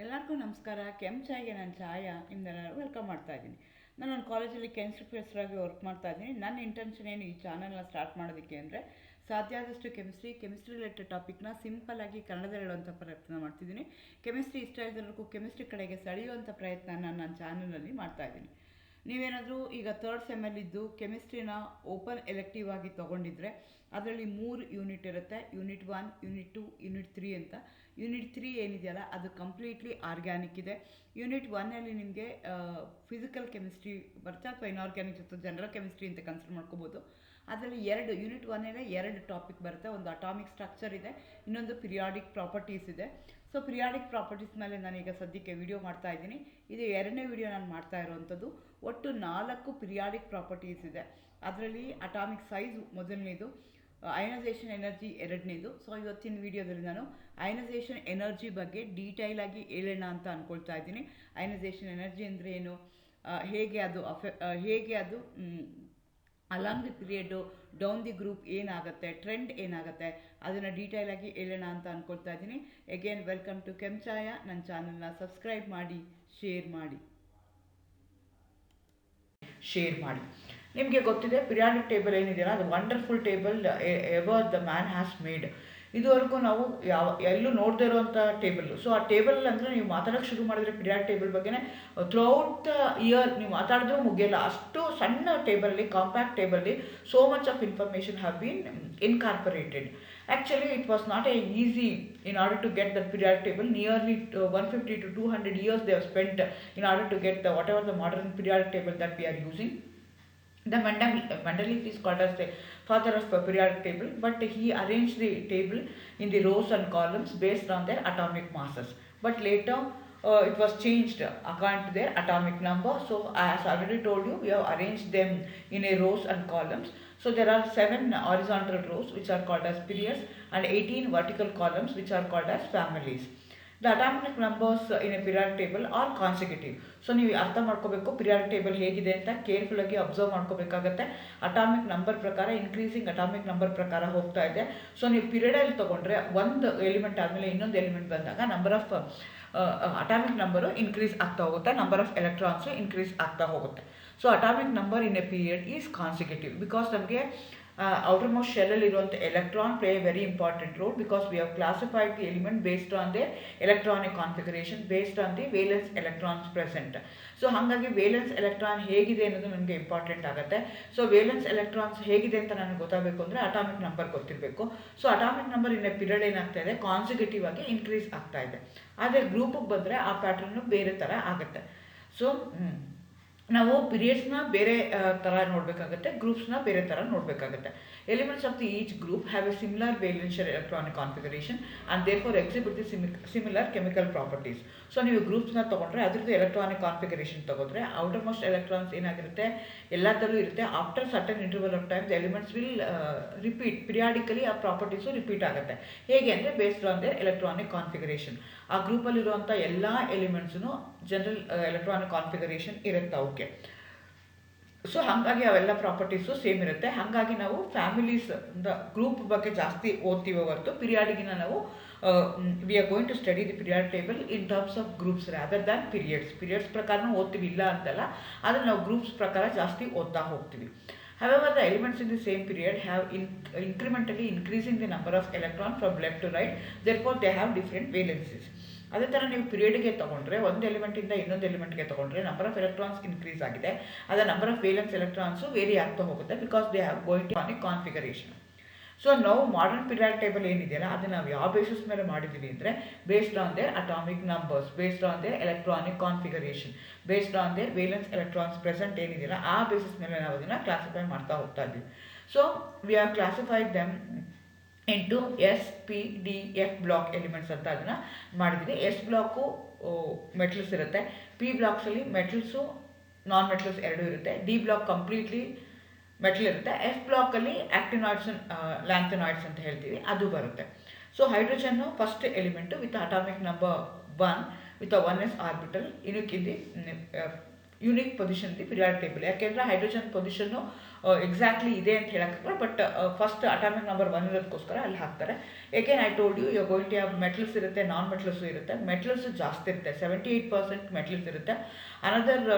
ಎಲ್ಲರಿಗೂ ನಮಸ್ಕಾರ. ಚಾಯ್ಗೆ ನಾನು ಛಾಯಾ ನಿಮ್ಮೆಲ್ಲರೂ ವೆಲ್ಕಮ್ ಮಾಡ್ತಾ ಇದ್ದೀನಿ. ನಾನು ನನ್ನ ಕಾಲೇಜಲ್ಲಿ ಕೆಮಿಸ್ಟ್ರಿ ಪ್ರೊಫೆಸರ್ ಆಗಿ ವರ್ಕ್ ಮಾಡ್ತಾ ಇದ್ದೀನಿ. ನನ್ನ ಇಂಟೆನ್ಷನ್ ಏನು ಈ ಚಾನಲ್ನ ಸ್ಟಾರ್ಟ್ ಮಾಡೋದಕ್ಕೆ ಅಂದರೆ ಸಾಧ್ಯ ಆದಷ್ಟು ಕೆಮಿಸ್ಟ್ರಿ ರಿಲೇಟೆಡ್ ಟಾಪಿಕ್ನ ಸಿಂಪಲ್ಲಾಗಿ ಕನ್ನಡದಲ್ಲಿ ಹೇಳುವಂಥ ಪ್ರಯತ್ನ ಮಾಡ್ತಿದ್ದೀನಿ. ಕೆಮಿಸ್ಟ್ರಿ ಇಷ್ಟ ಇದ್ದವರೆಗೂ ಕೆಮಿಸ್ಟ್ರಿ ಕಡೆಗೆ ಸೆಳೆಯುವಂಥ ಪ್ರಯತ್ನ ನನ್ನ ಚಾನಲಲ್ಲಿ ಮಾಡ್ತಾ ಇದ್ದೀನಿ. ನೀವೇನಾದರೂ ಈಗ 3rd ಸೆಮ್ಮಲ್ಲಿದ್ದು ಕೆಮಿಸ್ಟ್ರಿನ ಓಪನ್ ಎಲೆಕ್ಟಿವ್ ಆಗಿ ತೊಗೊಂಡಿದ್ರೆ ಅದರಲ್ಲಿ 3 ಯೂನಿಟ್ ಇರುತ್ತೆ. ಯೂನಿಟ್ 1, ಯೂನಿಟ್ 2, ಯೂನಿಟ್ 3 ಅಂತ. ಯೂನಿಟ್ 3 ಏನಿದೆಯಲ್ಲ ಅದು ಕಂಪ್ಲೀಟ್ಲಿ ಆರ್ಗ್ಯಾನಿಕ್ ಇದೆ. ಯೂನಿಟ್ 1ಅಲ್ಲಿ ನಿಮಗೆ ಫಿಸಿಕಲ್ ಕೆಮಿಸ್ಟ್ರಿ ಬರುತ್ತೆ, ಅಥವಾ ಇನ್ಆರ್ಗ್ಯಾನಿಕ್ ಅಥವಾ ಜನರಲ್ ಕೆಮಿಸ್ಟ್ರಿ ಅಂತ ಕನ್ಸಿಡರ್ ಮಾಡ್ಕೋಬೋದು. ಅದರಲ್ಲಿ ಯೂನಿಟ್ 1 2 ಟಾಪಿಕ್ ಬರುತ್ತೆ. ಒಂದು ಅಟಾಮಿಕ್ ಸ್ಟ್ರಕ್ಚರ್ ಇದೆ, ಇನ್ನೊಂದು ಪಿರಿಯಾಡಿಕ್ ಪ್ರಾಪರ್ಟೀಸ್ ಇದೆ. ಸೊ ಪಿರಿಯಾಡಿಕ್ ಪ್ರಾಪರ್ಟೀಸ್ ಮೇಲೆ ನಾನೀಗ ಸದ್ಯಕ್ಕೆ ವಿಡಿಯೋ ಮಾಡ್ತಾ ಇದ್ದೀನಿ. ಇದು 2ನೇ ವಿಡಿಯೋ ನಾನು ಮಾಡ್ತಾ ಇರೋವಂಥದ್ದು. ಒಟ್ಟು 4 ಪಿರಿಯಾಡಿಕ್ ಪ್ರಾಪರ್ಟೀಸ್ ಇದೆ. ಅದರಲ್ಲಿ ಅಟಾಮಿಕ್ ಸೈಜ್ ಮೊದಲನೇದು, ಅಯನೈಸೇಷನ್ ಎನರ್ಜಿ 2ನೇದು. ಸೊ ಇವತ್ತಿನ ವಿಡಿಯೋದಲ್ಲಿ ನಾನು ಅಯನೈಸೇಷನ್ ಎನರ್ಜಿ ಬಗ್ಗೆ ಡೀಟೈಲ್ ಆಗಿ ಹೇಳೋಣ ಅಂತ ಅಂದ್ಕೊಳ್ತಾ ಇದ್ದೀನಿ. ಅಯನೈಸೇಷನ್ ಎನರ್ಜಿ ಅಂದರೆ ಏನು, ಹೇಗೆ ಅದು along the period down the group ಏನಾಗುತ್ತೆ, ಟ್ರೆಂಡ್ ಏನಾಗುತ್ತೆ, ಅದನ್ನು ಡೀಟೇಲಾಗಿ ಹೇಳೋಣ ಅಂತ ಅಂದ್ಕೊಳ್ತಾ ಇದ್ದೀನಿ. ಅಗೇನ್ ವೆಲ್ಕಮ್ ಟು ಛಾಯಾ. ನನ್ನ ಚಾನಲ್ನ ಸಬ್ಸ್ಕ್ರೈಬ್ ಮಾಡಿ, ಶೇರ್ ಮಾಡಿ. ನಿಮಗೆ ಗೊತ್ತಿದೆ ಪಿರಿಯಾಡಿಕ್ ಟೇಬಲ್ ಏನಿದೆಯಲ್ಲ ಅದು wonderful table ever the man has made. ಇದುವರೆಗೂ ನಾವು ಎಲ್ಲೂ ನೋಡದೇ ಇರುವಂಥ ಟೇಬಲ್ಲು. ಸೊ ಆ ಟೇಬಲ್ ಅಂದರೆ ನೀವು ಮಾತಾಡೋಕ್ಕೆ ಶುರು ಮಾಡಿದ್ರೆ ಪಿರಿಯಾಡಿಕ್ ಟೇಬಲ್ ಬಗ್ಗೆನೇ ಥ್ರೂಔಟ್ ದ ಇಯರ್ ನೀವು ಮಾತಾಡಿದ್ರೂ ಮುಗಿಯಲ್ಲ. ಅಷ್ಟು ಸಣ್ಣ ಟೇಬಲಲ್ಲಿ, ಕಾಂಪ್ಯಾಕ್ಟ್ ಟೇಬಲ್ಲಿ so much of information have been incorporated. Actually, it was not easy in order to get that periodic table. Nearly 150 to 200 years they have spent in order to get whatever the modern periodic table that we are using. The Mendeleev is called as the father of the periodic table, but he arranged the table in the rows and columns based on their atomic masses. But later it was changed according to their atomic number. So as I already told you, we have arranged them in a rows and columns. So there are 7 horizontal rows which are called as periods and 18 vertical columns which are called as families. The atomic numbers in a periodic table are consecutive. So ನೀವು ಅರ್ಥ ಮಾಡ್ಕೋಬೇಕು periodic table ಹೇಗಿದೆ ಅಂತ ಕೇರ್ಫುಲ್ಲಾಗಿ observe ಮಾಡ್ಕೋಬೇಕಾಗತ್ತೆ. Atomic number ಪ್ರಕಾರ, increasing atomic number ಪ್ರಕಾರ ಹೋಗ್ತಾ ಇದೆ. ಸೊ ನೀವು ಪೀರಿಯಡಲ್ಲಿ ತೊಗೊಂಡ್ರೆ ಒಂದು ಎಲಿಮೆಂಟ್ ಆದಮೇಲೆ ಇನ್ನೊಂದು ಎಲಿಮೆಂಟ್ ಬಂದಾಗ number of atomic number increase ಆಗ್ತಾ ಹೋಗುತ್ತೆ, ನಂಬರ್ ಆಫ್ ಎಲೆಕ್ಟ್ರಾನ್ಸು ಇನ್ಕ್ರೀಸ್ ಆಗ್ತಾ ಹೋಗುತ್ತೆ. So atomic number in a period is consecutive because ನಮಗೆ outermost ಶೆಲ್ಲಲ್ಲಿ ಇರುವಂಥ electron play A very important role because we have classified the element based on the electronic configuration, based on the valence electrons present. So ಹಾಗಾಗಿ valence electron ಹೇಗಿದೆ ಅನ್ನೋದು ನನಗೆ important ಆಗುತ್ತೆ. So valence electrons ಹೇಗಿದೆ ಅಂತ ನನಗೆ ಗೊತ್ತಾಗಬೇಕು ಅಂದರೆ ಅಟಾಮಿಕ್ ನಂಬರ್ ಗೊತ್ತಿರಬೇಕು. So atomic number in a period ಏನಾಗ್ತಾ ಇದೆ, ಕಾನ್ಸಿಕ್ಯೂಟಿವ್ ಆಗಿ ಇನ್ಕ್ರೀಸ್ ಆಗ್ತಾ ಇದೆ. ಆದರೆ ಗ್ರೂಪಿಗೆ ಬಂದರೆ ಆ ಪ್ಯಾಟರ್ನು ಬೇರೆ ಥರ ಆಗುತ್ತೆ. ಸೊ ನಾವು ಪೀರಿಯಡ್ಸ್ನ ಬೇರೆ ಥರ ನೋಡಬೇಕಾಗುತ್ತೆ, ಗ್ರೂಪ್ಸ್ನ ಬೇರೆ ಥರ ನೋಡಬೇಕಾಗುತ್ತೆ. Elements of the each group have a similar valential electronic configuration and therefore exhibit the similar chemical properties. So ನೀವು ಗ್ರೂಪ್ಸ್ನ ತೊಗೊಂಡ್ರೆ ಅದ್ರದ್ದು ಎಲೆಕ್ಟ್ರಾನಿಕ್ ಕಾನ್ಫಿಗರೇಷನ್ ತೊಗೊಂಡ್ರೆ ಔಟರ್ ಮೋಸ್ಟ್ ಎಲೆಕ್ಟ್ರಾನ್ಸ್ ಏನಾಗಿರುತ್ತೆ, ಎಲ್ಲದರಲ್ಲೂ ಇರುತ್ತೆ. After certain interval of time the elements will repeat, periodically ಆ properties repeat ಆಗುತ್ತೆ. ಹೇಗೆ ಅಂದರೆ based on their electronic configuration. ಆ ಗ್ರೂಪಲ್ಲಿರುವಂಥ ಎಲ್ಲ ಎಲಿಮೆಂಟ್ಸೂ ಜನರಲ್ ಎಲೆಕ್ಟ್ರಾನಿಕ್ ಕಾನ್ಫಿಗರೇಷನ್ ಇರುತ್ತೆ ಅವಕ್ಕೆ. ಸೊ ಹಾಗಾಗಿ ಅವೆಲ್ಲ ಪ್ರಾಪರ್ಟೀಸು ಸೇಮ್ ಇರುತ್ತೆ. ಹಾಗಾಗಿ ನಾವು ಫ್ಯಾಮಿಲೀಸ್ ಗ್ರೂಪ್ ಬಗ್ಗೆ ಜಾಸ್ತಿ ಓದ್ತೀವಿ ಹೊರತು ಪಿರಿಯಾಡಿಗಿನ ನಾವು we are going to study the period table in terms of groups rather than periods ಪ್ರಕಾರನೂ ಓದ್ತೀವಿ, ಇಲ್ಲ ಅಂತಲ್ಲ, ಆದರೆ ನಾವು ಗ್ರೂಪ್ಸ್ ಪ್ರಕಾರ ಜಾಸ್ತಿ ಓದ್ತಾ ಹೋಗ್ತೀವಿ. However, the elements in the same period have incrementally increasing the number of electrons from left to right. Therefore, they have different valencies. ಅದೇ ಥರ ನೀವು ಪೀರಿಯಡ್ಗೆ ತೊಗೊಂಡ್ರೆ ಒಂದು ಎಲಿಮೆಂಟಿಂದ ಇನ್ನೊಂದು ಎಲಿಮೆಂಟ್ಗೆ ತೊಗೊಂಡ್ರೆ ನಂಬರ್ ಆಫ್ ಎಲೆಕ್ಟ್ರಾನ್ಸ್ ಇನ್ಕ್ರೀಸ್ ಆಗಿದೆ, ಅದರ number of valence electrons vary ಆಗ್ತಾ ಹೋಗುತ್ತೆ because they have going to unique configuration. So ನಾವು ಮಾಡರ್ನ್ ಪಿರಿಯಾಡಿಕ್ ಟೇಬಲ್ ಏನಿದೆಯಲ್ಲ ಅದನ್ನು ನಾವು ಯಾವ ಬೇಸಿಸ್ ಮೇಲೆ ಮಾಡಿದ್ದೀವಿ ಅಂದರೆ based on their atomic numbers, based on their electronic configuration, based on their valence electrons present ಏನಿದೆಯಲ್ಲ ಆ ಬೇಸಿಸ್ ಮೇಲೆ ನಾವು ಅದನ್ನು ಕ್ಲಾಸಿಫೈ ಮಾಡ್ತಾ ಹೋಗ್ತಾ ಇದ್ದೀವಿ. So we have classified them into S, P, D, F block elements ಅಂತ ಅದನ್ನು ಮಾಡಿದ್ದೀವಿ. ಎಸ್ ಬ್ಲಾಕು ಮೆಟಲ್ಸ್ ಇರುತ್ತೆ, ಪಿ ಬ್ಲಾಕ್ಸಲ್ಲಿ ಮೆಟಲ್ಸು ನಾನ್ ಮೆಟಲ್ಸ್ ಎರಡೂ ಇರುತ್ತೆ, ಡಿ ಬ್ಲಾಕ್ ಕಂಪ್ಲೀಟ್ಲಿ ಮೆಟಲ್ ಇರುತ್ತೆ, ಎಫ್ ಬ್ಲಾಕಲ್ಲಿ ಆಕ್ಟಿನಾಯ್ಡ್ಸ್ ಲ್ಯಾಂಥನಾಯ್ಡ್ಸ್ ಅಂತ ಹೇಳ್ತೀವಿ, ಅದು ಬರುತ್ತೆ. So hydrogen first element with atomic number 1 with 1s orbital unique position the periodic table. ಯಾಕೆಂದರೆ ಹೈಡ್ರೋಜನ್ ಪೊಸಿಷನ್ನು ಎಕ್ಸಾಕ್ಟ್ಲಿ ಇದೆ ಅಂತ ಹೇಳೋಕ್ಕಾಗಲ್ಲ, ಬಟ್ ಫಸ್ಟ್ ಅಟಾಮಿಕ್ ನಂಬರ್ 1 ಇರೋದಕ್ಕೋಸ್ಕರ ಅಲ್ಲಿ ಹಾಕ್ತಾರೆ. Again I told you going to have metals ಇರುತ್ತೆ, ನಾನ್ ಮೆಟಲ್ಸು ಇರುತ್ತೆ. Metals ಜಾಸ್ತಿ ಇರುತ್ತೆ, 78% ಮೆಟಲ್ಸ್ ಇರುತ್ತೆ. ಅನದರ್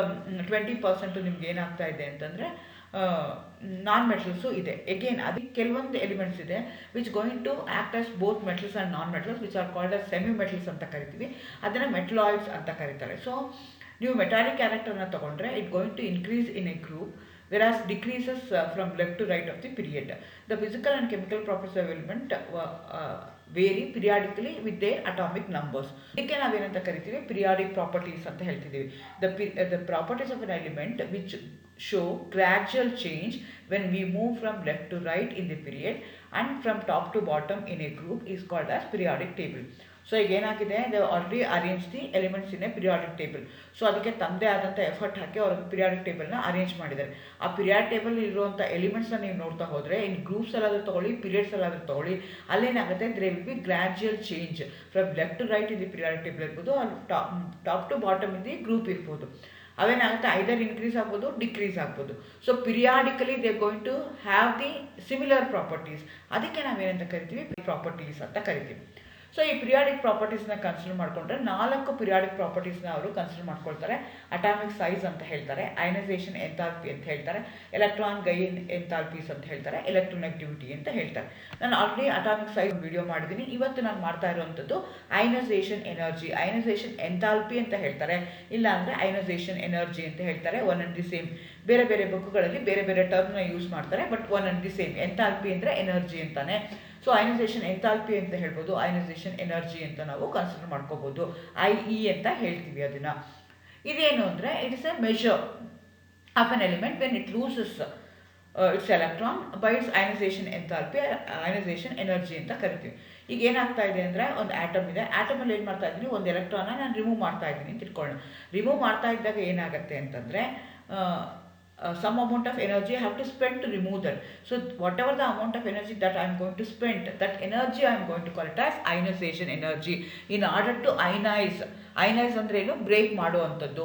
20% ನಿಮ್ಗೆ ಏನಾಗ್ತಾ ಇದೆ ಅಂತಂದರೆ ನಾನ್ ಮೆಟಲ್ಸು ಇದೆ. ಎಗೇನ್ ಅದಕ್ಕೆ ಕೆಲವೊಂದು ಎಲಿಮೆಂಟ್ಸ್ ಇದೆ which going to act as both metals and non metals which are called as semi metals ಅಂತ ಕರಿತೀವಿ. ಅದನ್ನು ಮೆಟಲಾಯ್ಡ್ಸ್ ಅಂತ ಕರೀತಾರೆ. ಸೊ ನೀವು ಮೆಟಾಲಿಕ್ ಕ್ಯಾರೆಕ್ಟರ್ನ ತೊಗೊಂಡ್ರೆ it going to increase in a group whereas decreases from left to right of the period. The physical and chemical properties of element vary periodically with their atomic numbers. ಇದಕ್ಕೆ ನಾವೇನಂತ ಕರಿತೀವಿ, periodic properties ಅಂತ ಹೇಳ್ತಿದ್ದೀವಿ. The properties of an element which show gradual change when we move from left to right in the period and from top to bottom in a group is called as periodic table. So ಈಗ ಏನಾಗಿದೆ, they already arrange the elements in a periodic table. So ಅದಕ್ಕೆ ತಮ್ಮದೇ ಆದಂಥ effort ಹಾಕಿ ಅವರು periodic ಟೇಬಲ್ನ arrange ಮಾಡಿದ್ದಾರೆ. ಆ periodic table ಇರುವಂಥ ಎಲಿಮೆಂಟ್ಸ್ನ ನೀವು ನೋಡ್ತಾ ಹೋದರೆ, ಇನ್ ಗ್ರೂಪ್ಸ್ ಎಲ್ಲಾದರೂ ತೊಗೊಳ್ಳಿ, ಪೀರಿಯಡ್ಸ್ ಎಲ್ಲಾದರೂ ತೊಗೊಳ್ಳಿ, ಅಲ್ಲೇನಾಗುತ್ತೆ, they will be gradual change from left to right in the periodic table ಇರ್ಬೋದು, ಅಲ್ಲಿ top to bottom in the group ಇರ್ಬೋದು. ಅವೇನಾಗುತ್ತೆ, ಐದರ್ ಇನ್ಕ್ರೀಸ್ ಆಗ್ಬೋದು, ಡಿಕ್ರೀಸ್ ಆಗ್ಬೋದು. So periodically they going to have the similar properties. ಅದಕ್ಕೆ ನಾವೇನಂತ ಕರಿತೀವಿ, properties ಅಂತ ಕರಿತೀವಿ. ಸೊ ಈ ಪಿರಿಯಾಡಿಕ್ ಪ್ರಾಪರ್ಟೀಸ್ನ ಕನ್ಸಿಡರ್ ಮಾಡಿಕೊಂಡ್ರೆ 4 ಪಿರಿಯಾಡಿಕ್ ಪ್ರಾಪರ್ಟೀಸ್ನ ಅವರು ಕನ್ಸಿಡರ್ ಮಾಡ್ಕೊಳ್ತಾರೆ. ಅಟಾಮಿಕ್ ಸೈಜ್ ಅಂತ ಹೇಳ್ತಾರೆ, ಅಯನೈಸೇಷನ್ ಎಂಥಾಲ್ಪಿ ಅಂತ ಹೇಳ್ತಾರೆ, ಎಲೆಕ್ಟ್ರಾನ್ ಗೈನ್ ಎಂಥಾಲ್ಪೀಸ್ ಅಂತ ಹೇಳ್ತಾರೆ, ಎಲೆಕ್ಟ್ರೋನೆಗಟಿವಿಟಿ ಅಂತ ಹೇಳ್ತಾರೆ. ನಾನು ಆಲ್ರೆಡಿ ಅಟಾಮಿಕ್ ಸೈಜ್ ವಿಡಿಯೋ ಮಾಡಿದ್ದೀನಿ. ಇವತ್ತು ನಾನು ಮಾಡ್ತಾ ಇರುವಂಥದ್ದು ಅಯನೈಸೇಷನ್ ಎನರ್ಜಿ. ಅಯನೈಸೇಷನ್ ಎಂಥಾಲ್ಪಿ ಅಂತ ಹೇಳ್ತಾರೆ, ಇಲ್ಲ ಅಂದರೆ ಅಯನೈಸೇಷನ್ ಎನರ್ಜಿ ಅಂತ ಹೇಳ್ತಾರೆ. One and the same. ಬೇರೆ ಬೇರೆ ಬುಕ್ಗಳಲ್ಲಿ ಬೇರೆ ಬೇರೆ ಟರ್ಮ್ನ ಯೂಸ್ ಮಾಡ್ತಾರೆ, but one and the same. Enthalpy ಅಂದರೆ ಎನರ್ಜಿ ಅಂತಾನೆ. ಸೊ ಅಯನೈಸೇಷನ್ ಎಂಥಾಲ್ಪಿ ಅಂತ ಹೇಳ್ಬೋದು, ಅಯನೈಸೇಷನ್ ಎನರ್ಜಿ ಅಂತ ನಾವು ಕನ್ಸಿಡರ್ ಮಾಡ್ಕೋಬೋದು. IE ಅಂತ ಹೇಳ್ತೀವಿ ಅದನ್ನು. ಇದೇನು ಅಂದರೆ, it is A measure of an element when it loses it's electron by it's ionisation enthalpy, ionisation energy ಅಂತ ಕರಿತೀವಿ. ಈಗ ಏನಾಗ್ತಾ ಇದೆ ಅಂದರೆ, ಒಂದು ಆಟಮ್ ಇದೆ, ಆಟಮಲ್ಲಿ ಏನು ಮಾಡ್ತಾ ಇದ್ದೀನಿ, ಒಂದು ಎಲೆಕ್ಟ್ರಾನ್ನ ನಾನು ರಿಮೂವ್ ಮಾಡ್ತಾ ಇದ್ದೀನಿ ಅಂತ ತಿಳ್ಕೊಳ್ಳೋಣ. ರಿಮೂವ್ ಮಾಡ್ತಾ ಇದ್ದಾಗ ಏನಾಗುತ್ತೆ ಅಂತಂದರೆ, some amount of energy I have to spend to remove that. So whatever the amount of energy that I am going to spend, that energy I am going to call it as ionization energy in order to ionize. ಐನೈಸ್ ಅಂದರೆ ಏನು, break ಮಾಡುವಂಥದ್ದು.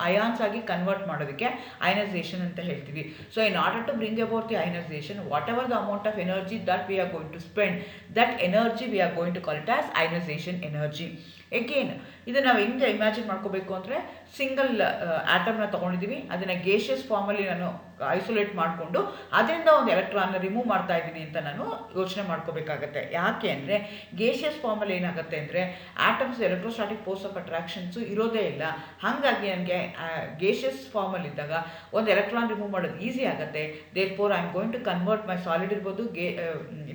Ions ಆಗಿ convert ಮಾಡೋದಕ್ಕೆ ionisation ಅಂತ ಹೇಳ್ತೀವಿ. So in order to bring about the ionisation, whatever the amount of energy that we are going to spend, that energy we are going to call it as ionisation energy. Again ಇದು ನಾವು ಹೆಂಗೆ imagine ಮಾಡ್ಕೋಬೇಕು ಅಂದರೆ, single ಆಟಮ್ನ ತೊಗೊಂಡಿದ್ದೀವಿ, ಅದನ್ನು gaseous ಫಾರ್ಮಲ್ಲಿ ನಾನು isolate ಮಾಡಿಕೊಂಡು ಅದರಿಂದ ಒಂದು ಎಲೆಕ್ಟ್ರಾನ್ನ ರಿಮೂವ್ ಮಾಡ್ತಾ ಇದ್ದೀನಿ ಅಂತ ನಾನು ಯೋಚನೆ ಮಾಡ್ಕೋಬೇಕಾಗತ್ತೆ. ಯಾಕೆ ಅಂದರೆ, ಗೇಷಿಯಸ್ ಫಾರ್ಮಲ್ಲಿ ಏನಾಗುತ್ತೆ ಅಂದರೆ, atoms electrostatic force of attractions ಇರೋದೇ ಇಲ್ಲ. ಹಾಗಾಗಿ ನನಗೆ ಗೇಷಿಯಸ್ ಫಾರ್ಮಲ್ಲಿದ್ದಾಗ ಒಂದು ಎಲೆಕ್ಟ್ರಾನ್ ರಿಮೂವ್ ಮಾಡೋದು ಈಸಿ ಆಗುತ್ತೆ. Therefore I am going to convert my solid ಇರ್ಬೋದು,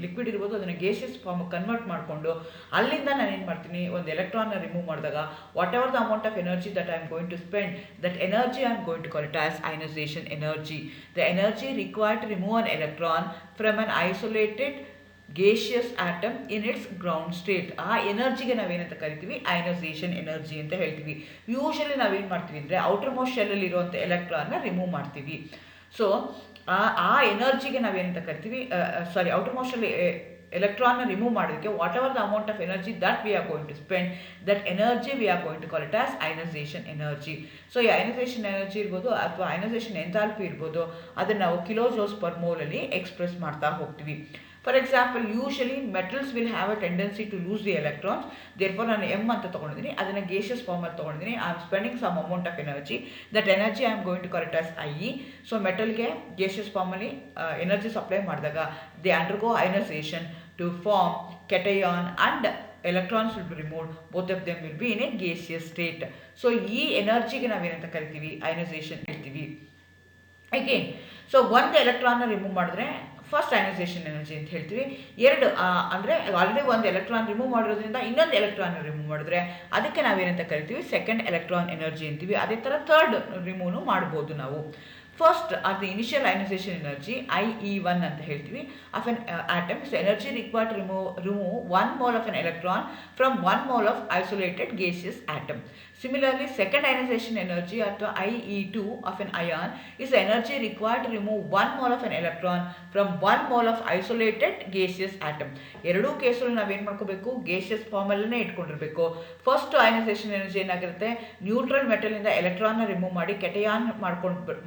ಲಿಕ್ವಿಡ್ ಇರ್ಬೋದು, ಅದನ್ನು ಗೇಷಿಯಸ್ ಫಾರ್ಮ್ ಕನ್ವರ್ಟ್ ಮಾಡಿಕೊಂಡು ಅಲ್ಲಿಂದ ನಾನು ಏನು ಮಾಡ್ತೀನಿ, ಒಂದು ಎಲೆಕ್ಟ್ರಾನ್ನ ರಿಮೂವ್ ಮಾಡಿದಾಗ whatever the amount of energy that I am going to spend, that energy I am going to call it as ionization energy. The energy required to remove an electron from an isolated gaseous atom in its ground state. ಆ ಎನರ್ಜಿಗೆ ನಾವೇನಂತ ಕರಿತೀವಿ, ionisation energy ಅಂತ ಹೇಳ್ತೀವಿ. Usually ನಾವೇನು ಮಾಡ್ತೀವಿ ಅಂದರೆ, outer most ಶೆಲ್ಲಲ್ಲಿ ಇರುವಂಥ ಎಲೆಕ್ಟ್ರಾನ್ನ ರಿಮೂವ್ ಮಾಡ್ತೀವಿ. ಸೊ ಆ ಎನರ್ಜಿಗೆ ನಾವೇನಂತ ಕರಿತೀವಿ, ಔಟರ್ ಮೋಸ್ಟ್ ಶೆಲ್ ಎಲೆಕ್ಟ್ರಾನ್ನ ರಿಮೂವ್ ಮಾಡೋದಕ್ಕೆ whatever the amount of energy that we are going to spend, that energy we are going to call it as ionisation energy. So ಈ ಅಯನೈಸೇಷನ್ ಎನರ್ಜಿ ಇರ್ಬೋದು ಅಥವಾ ionisation enthalpy ಇರ್ಬೋದು, ಅದನ್ನು ನಾವು ಕಿಲೋಜೌಲ್ಸ್ per ಮೋಲಲ್ಲಿ express ಮಾಡ್ತಾ ಹೋಗ್ತೀವಿ. For example, usually metals will have a tendency to lose the electrons. Therefore ನಾನು M ಅಂತ ತೊಗೊಂಡಿದ್ದೀನಿ, ಅದನ್ನು ಗೇಷಿಯಸ್ ಫಾರ್ಮಲ್ಲಿ ತೊಗೊಂಡಿದ್ದೀನಿ. I am spending some amount of energy, that energy I am going to call it as IE. So ಮೆಟಲ್ಗೆ gaseous ಫಾರ್ಮಲ್ಲಿ energy supply ಮಾಡಿದಾಗ they undergo ionization to form cation and electrons will be removed. Both of them will be in a gaseous state. So ಈ ಎನರ್ಜಿಗೆ ನಾವೇನಂತ ಕರಿತೀವಿ, ionisation ಹೇಳ್ತೀವಿ. Again, so ಒಂದು ಎಲೆಕ್ಟ್ರಾನ್ನ remove ಮಾಡಿದ್ರೆ ಫಸ್ಟ್ ಅಯನೈಸೇಷನ್ ಎನರ್ಜಿ ಅಂತ ಹೇಳ್ತೀವಿ. ಎರಡು ಅಂದರೆ ಆಲ್ರೆಡಿ ಒಂದು ಎಲೆಕ್ಟ್ರಾನ್ ರಿಮೂವ್ ಮಾಡಿರೋದ್ರಿಂದ ಇನ್ನೊಂದು ಎಲೆಕ್ಟ್ರಾನ್ ರಿಮೂವ್ ಮಾಡಿದ್ರೆ ಅದಕ್ಕೆ ನಾವೇನಂತ ಕರಿತೀವಿ, ಸೆಕೆಂಡ್ ಎಲೆಕ್ಟ್ರಾನ್ ಎನರ್ಜಿ ಅಂತೀವಿ. ಅದೇ ಥರ ಥರ್ಡ್ ರಿಮೂವ್ನು ಮಾಡ್ಬೋದು ನಾವು. First are the initial ionisation energy, IE1 ಅಂತ ಹೇಳ್ತೀವಿ, of an atom. So energy required to remove 1 mole of an electron from 1 mole of isolated gaseous atom. Similarly, second ionization energy ಅಥವಾ IE2 of an ion is the energy required to remove 1 mole of an electron from 1 mole of isolated gaseous atom. ಎರಡೂ ಕೇಸಲ್ಲಿ ನಾವೇನು ಮಾಡ್ಕೋಬೇಕು, gaseous ಫಾರ್ಮಲ್ಲೇ ಇಟ್ಕೊಂಡಿರಬೇಕು. First ionisation energy ಏನಾಗಿರುತ್ತೆ, neutral ಮೆಟಲಿಂದ ಎಲೆಕ್ಟ್ರಾನ್ನ ರಿಮೂವ್ ಮಾಡಿ ಕೆಟಯಾನ್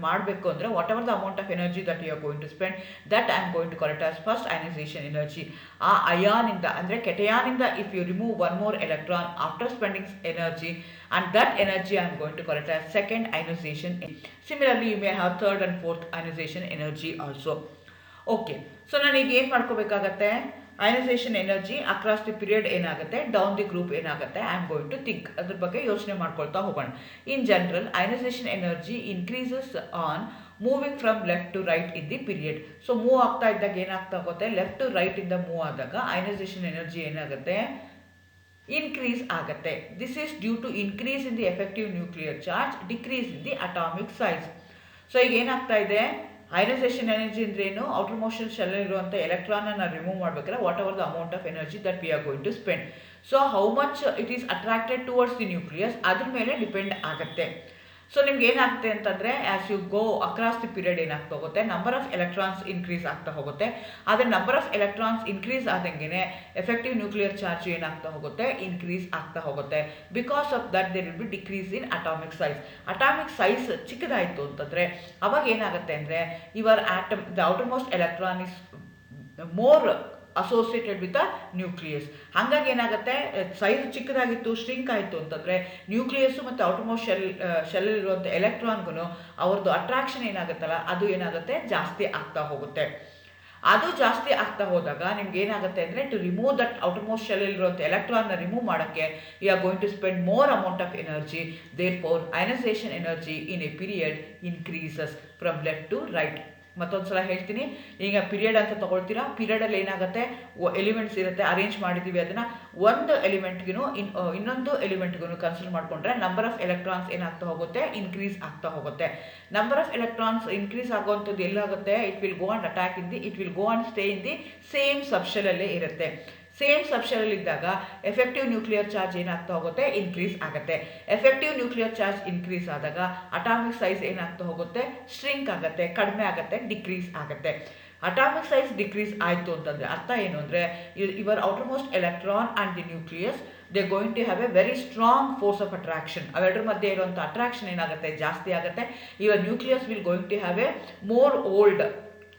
ಮಾಡಬೇಕು ಅಂದರೆ whatever the amount of energy that you are going to spend, that I am going to call it as first ionisation energy. ಆ ಅಯಾನಿಂದ ಅಂದರೆ ಕೆಟಯಾನಿಂದ if you remove 1 more electron after spending energy, and that energy I am going to call it as second ionization. Similarly, you may have third and fourth ionization energy also. Okay, so ನನಗೆ ಏನು ಮಾಡ್ಕೋಬೇಕಾಗತ್ತೆ, ionisation energy across the period ಏನಾಗುತ್ತೆ, down the group ಏನಾಗುತ್ತೆ, I am going to think, ಅದ್ರ ಬಗ್ಗೆ ಯೋಚನೆ ಮಾಡ್ಕೊಳ್ತಾ ಹೋಗೋಣ. In general ionisation energy increases on moving from left to right in the period. So move ಆಗ್ತಾ ಇದ್ದಾಗ ಏನಾಗ್ತಾ ಹೋಗುತ್ತೆ, ಲೆಫ್ಟ್ ಟು ರೈಟ್ ಇಂದ ಮೂವ್ ಆದಾಗ ಅಯನೈಸೇಷನ್ ಎನರ್ಜಿ ಏನಾಗುತ್ತೆ, ಇನ್ಕ್ರೀಸ್ ಆಗುತ್ತೆ. This is due to increase in the effective nuclear charge, decrease in the atomic size. So ಈಗ ಏನಾಗ್ತಾ ಇದೆ, ಅಯನೈಸೇಷನ್ ಎನರ್ಜಿ ಅಂದ್ರೇನು, ಔಟರ್ ಮೋಷನ್ ಶೆಲ್ ಇರುವಂಥ ಎಲೆಕ್ಟ್ರಾನ್ ಅನ್ನು ರಿಮೂವ್ ಮಾಡಬೇಕಾದ್ರೆ whatever the amount of energy that we are going to spend. So how much it is attracted towards the nucleus, ಅದ್ರ ಮೇಲೆ depend ಆಗುತ್ತೆ. ಸೊ ನಿಮ್ಗೆ ಏನಾಗುತ್ತೆ ಅಂತಂದರೆ, as you go across the period ಏನಾಗ್ತಾ ಹೋಗುತ್ತೆ, ನಂಬರ್ ಆಫ್ ಎಲೆಕ್ಟ್ರಾನ್ಸ್ ಇನ್ಕ್ರೀಸ್ ಆಗ್ತಾ ಹೋಗುತ್ತೆ. ಆದರೆ ನಂಬರ್ ಆಫ್ ಎಲೆಕ್ಟ್ರಾನ್ಸ್ ಇನ್ಕ್ರೀಸ್ ಆದಂಗೆ ಎಫೆಕ್ಟಿವ್ ನ್ಯೂಕ್ಲಿಯರ್ ಚಾರ್ಜ್ ಏನಾಗ್ತಾ ಹೋಗುತ್ತೆ, ಇನ್ಕ್ರೀಸ್ ಆಗ್ತಾ ಹೋಗುತ್ತೆ. Because of that there will be decrease in atomic size. Atomic size ಚಿಕ್ಕದಾಯಿತು ಅಂತಂದರೆ ಅವಾಗ ಏನಾಗುತ್ತೆ ಅಂದರೆ, your atom the outermost electron is more associated with the nucleus. ಹಾಗಾಗಿ ಏನಾಗುತ್ತೆ, ಸೈಜ್ ಚಿಕ್ಕದಾಗಿತ್ತು, ಶ್ರಿಂಕ್ ಆಯಿತು ಅಂತಂದರೆ ನ್ಯೂಕ್ಲಿಯಸ್ಸು ಮತ್ತು ಔಟರ್ಮೋಸ್ಟ್ ಶೆಲ್ಲಲ್ಲಿರುವಂಥ ಎಲೆಕ್ಟ್ರಾನ್ಗೂ ಅವ್ರದ್ದು ಅಟ್ರಾಕ್ಷನ್ ಏನಾಗುತ್ತಲ್ಲ ಅದು ಏನಾಗುತ್ತೆ, ಜಾಸ್ತಿ ಆಗ್ತಾ ಹೋಗುತ್ತೆ. ಅದು ಜಾಸ್ತಿ ಆಗ್ತಾ ಹೋದಾಗ ನಿಮ್ಗೆ ಏನಾಗುತ್ತೆ ಅಂದರೆ, ಟು ರಿಮೂವ್ ದಟ್ ಔಟರ್ಮೋಸ್ಟ್ ಶೆಲ್ಲಲ್ಲಿರುವಂಥ ಎಲೆಕ್ಟ್ರಾನ್ನ ರಿಮೂವ್ ಮಾಡೋಕ್ಕೆ you are going to spend more amount of energy. Therefore ionisation energy in a period increases from left to right. ಮತ್ತೊಂದು ಸಲ ಹೇಳ್ತೀನಿ, ಈಗ ಪೀರಿಯಡ್ ಅಂತ ತೊಗೊಳ್ತೀರಾ, ಪೀರಿಯಡಲ್ಲಿ ಏನಾಗುತ್ತೆ, ಎಲಿಮೆಂಟ್ಸ್ ಇರುತ್ತೆ, ಅರೇಂಜ್ ಮಾಡಿದ್ದೀವಿ ಅದನ್ನು, ಒಂದು ಎಲಿಮೆಂಟ್ಗೂ ಇನ್ನೊಂದು ಎಲಿಮೆಂಟ್ಗೂ ಕನ್ಸಿಡರ್ ಮಾಡಿಕೊಂಡ್ರೆ ನಂಬರ್ ಆಫ್ ಎಲೆಕ್ಟ್ರಾನ್ಸ್ ಏನಾಗ್ತಾ ಹೋಗುತ್ತೆ, ಇನ್ಕ್ರೀಸ್ ಆಗ್ತಾ ಹೋಗುತ್ತೆ. ನಂಬರ್ ಆಫ್ ಎಲೆಕ್ಟ್ರಾನ್ಸ್ ಇನ್ಕ್ರೀಸ್ ಆಗುವಂಥದ್ದು ಎಲ್ಲಾಗುತ್ತೆ, it will go and attack in the, it will go and stay in the same ಸಬ್ಶೆಲಲ್ಲೇ ಇರುತ್ತೆ. ಸೇಮ್ ಸಬ್ಶೆಲಲ್ಲಿದ್ದಾಗ ಎಫೆಕ್ಟಿವ್ ನ್ಯೂಕ್ಲಿಯರ್ ಚಾರ್ಜ್ ಏನಾಗ್ತಾ ಹೋಗುತ್ತೆ, ಇನ್ಕ್ರೀಸ್ ಆಗುತ್ತೆ. ಎಫೆಕ್ಟಿವ್ ನ್ಯೂಕ್ಲಿಯರ್ ಚಾರ್ಜ್ ಇನ್ಕ್ರೀಸ್ ಆದಾಗ ಅಟಾಮಿಕ್ ಸೈಜ್ ಏನಾಗ್ತಾ ಹೋಗುತ್ತೆ, ಶ್ರಿಂಕ್ ಆಗುತ್ತೆ, ಕಡಿಮೆ ಆಗುತ್ತೆ, ಡಿಕ್ರೀಸ್ ಆಗುತ್ತೆ. ಅಟಾಮಿಕ್ ಸೈಜ್ ಡಿಕ್ರೀಸ್ ಆಯಿತು ಅಂತಂದರೆ ಅರ್ಥ ಏನು ಅಂದರೆ, your outermost electron and the nucleus they going to have a very strong force of attraction. ಅವೆರಡರ ಮಧ್ಯೆ ಇರುವಂಥ ಅಟ್ರಾಕ್ಷನ್ ಏನಾಗುತ್ತೆ, ಜಾಸ್ತಿ ಆಗುತ್ತೆ. Your nucleus will going to have a more hold